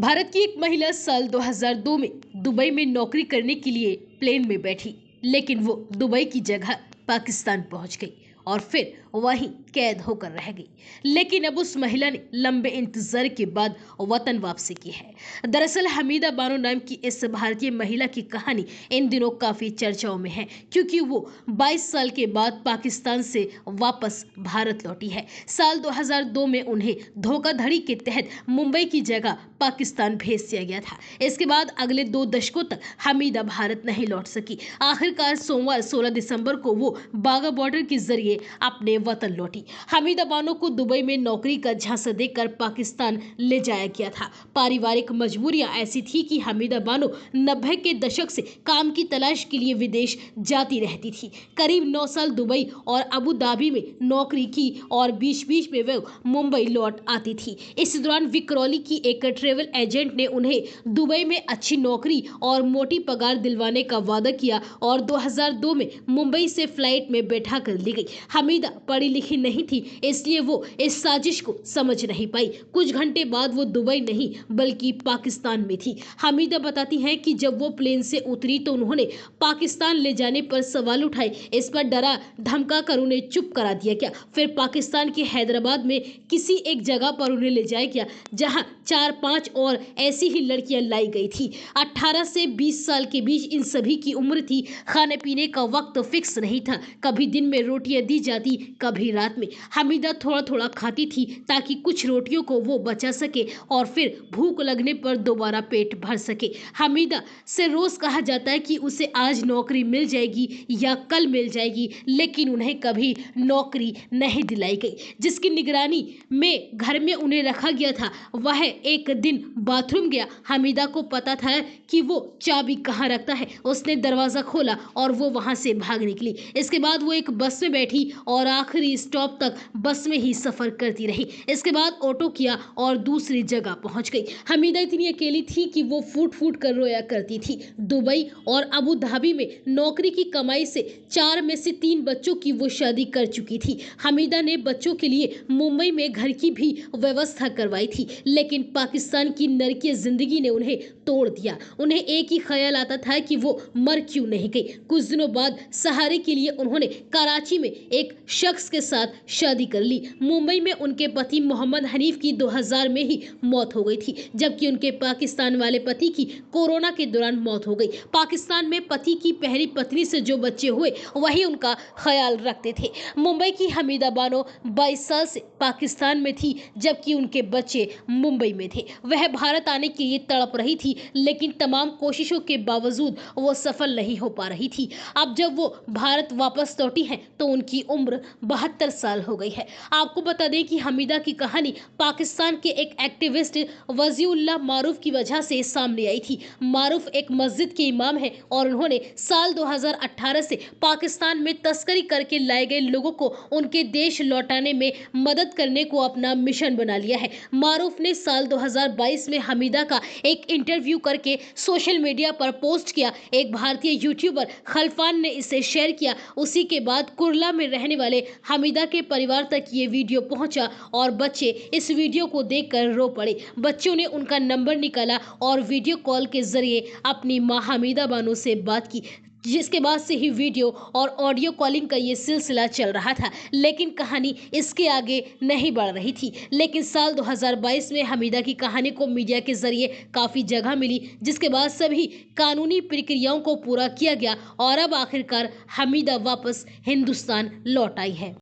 भारत की एक महिला साल 2002 में दुबई में नौकरी करने के लिए प्लेन में बैठी, लेकिन वो दुबई की जगह पाकिस्तान पहुंच गई और फिर वहीं कैद होकर रह गई। लेकिन अब उस महिला ने लंबे इंतजार के बाद वतन वापसी की है। दरअसल हमीदा बानो नाम की इस भारतीय महिला की कहानी इन दिनों काफी चर्चाओं में है, क्योंकि वो 22 साल के बाद पाकिस्तान से वापस भारत लौटी है। साल 2002 में उन्हें धोखाधड़ी के तहत मुंबई की जगह पाकिस्तान भेज दिया गया था। इसके बाद अगले 2 दशकों तक हमीदा भारत नहीं लौट सकी। आखिरकार सोमवार 16 दिसंबर को वो बाघा बॉर्डर के जरिए अपने वतन लौटी। हमीदा बानो को दुबई में नौकरी का झांसा देकर पाकिस्तान ले जाया गया था। पारिवारिक मजबूरियां ऐसी थी कि हमीदा बानो 90 के दशक से काम की तलाश के लिए विदेश जाती रहती थी। करीब 9 साल दुबई और अबू धाबी में नौकरी की और बीच-बीच में वो मुंबई लौट आती थी। इस दौरान विक्रोली की एक ट्रैवल एजेंट ने उन्हें दुबई में अच्छी नौकरी और मोटी पगार दिलवाने का वादा किया और 2002 में मुंबई से फ्लाइट में बैठा कर ली गई। हमीदा पढ़ी लिखी नहीं थी, इसलिए वो इस साजिश को समझ नहीं पाई। कुछ घंटे बाद वो दुबई नहीं बल्कि पाकिस्तान में थी। हमीदा बताती हैं कि जब वो प्लेन से उतरी तो उन्होंने पाकिस्तान ले जाने पर सवाल उठाए। इस पर डरा धमका कर उन्हें चुप करा दिया गया। फिर पाकिस्तान के हैदराबाद में किसी एक जगह पर उन्हें ले जाया गया, जहां 4-5 और ऐसी ही लड़कियां लाई गई थी। 18 से 20 साल के बीच इन सभी की उम्र थी। खाने पीने का वक्त फिक्स नहीं था, कभी दिन में रोटियां दी जाती, कभी रात में। हमीदा थोड़ा थोड़ा खाती थी ताकि कुछ रोटियों को वो बचा सके और फिर भूख लगने पर दोबारा पेट भर सके। हमीदा से रोज कहा जाता है कि उसे आज नौकरी मिल जाएगी या कल मिल जाएगी, लेकिन उन्हें कभी नौकरी नहीं दिलाई गई। जिसकी निगरानी में घर में उन्हें रखा गया था, वह एक दिन बाथरूम गया। हमीदा को पता था कि वो चाबी कहाँ रखता है। उसने दरवाजा खोला और वो वहां से भाग निकली। इसके बाद वो एक बस में बैठी और आखिरी स्टॉप तक बस में ही सफर करती रही। इसके बाद ऑटो किया और दूसरी जगह पहुंच गई। हमीदा इतनी अकेली थी कि वो फूट फूट कर रोया करती थी। दुबई और अबू धाबी में नौकरी की कमाई से 4 में से 3 बच्चों की वो शादी कर चुकी थी। हमीदा ने बच्चों के लिए मुंबई में घर की भी व्यवस्था करवाई थी, लेकिन पाकिस्तान की नरकीय जिंदगी ने उन्हें तोड़ दिया। उन्हें एक ही ख्याल आता था कि वो मर क्यों नहीं गई। कुछ दिनों बाद सहारे के लिए उन्होंने कराची में एक शख्स के साथ शादी कर ली। मुंबई में उनके पति मोहम्मद हनीफ की 2000 में ही मौत हो गई थी, जबकि उनके पाकिस्तान वाले पति की कोरोना के दौरान मौत हो गई। पाकिस्तान में पति की पहली पत्नी से जो बच्चे हुए वही उनका ख्याल रखते थे। मुंबई की हमीदा बानो 22 साल से पाकिस्तान में थी, जबकि उनके बच्चे मुंबई में थे। वह भारत आने के लिए तड़प रही थी, लेकिन तमाम कोशिशों के बावजूद वो सफल नहीं हो पा रही थी। अब जब वो भारत वापस लौटी हैं तो उनकी उम्र 72 साल हो गई है। आपको बता दें कि हमीदा की कहानी पाकिस्तान के एक एक्टिविस्ट वजीउल्लाह मारूफ की वजह से सामने आई थी। मारूफ एक मस्जिद के इमाम हैं और उन्होंने साल 2018 से पाकिस्तान में तस्करी करके लाए गए लोगों को उनके देश लौटाने में मदद करने को अपना मिशन बना लिया है। मारूफ ने साल 2022 में हमीदा का एक इंटरव्यू करके सोशल मीडिया पर पोस्ट किया। एक भारतीय यूट्यूबर खलफान ने इसे शेयर किया। उसी के बाद कुर्ला में रहने वाले हमीदा के परिवार तक ये वीडियो पहुंचा और बच्चे इस वीडियो को देखकर रो पड़े। बच्चों ने उनका नंबर निकाला और वीडियो कॉल के जरिए अपनी मां हमीदा बानो से बात की, जिसके बाद से ही वीडियो और ऑडियो कॉलिंग का ये सिलसिला चल रहा था। लेकिन कहानी इसके आगे नहीं बढ़ रही थी। लेकिन साल 2022 में हमीदा की कहानी को मीडिया के जरिए काफ़ी जगह मिली, जिसके बाद सभी कानूनी प्रक्रियाओं को पूरा किया गया और अब आखिरकार हमीदा वापस हिंदुस्तान लौट आई है।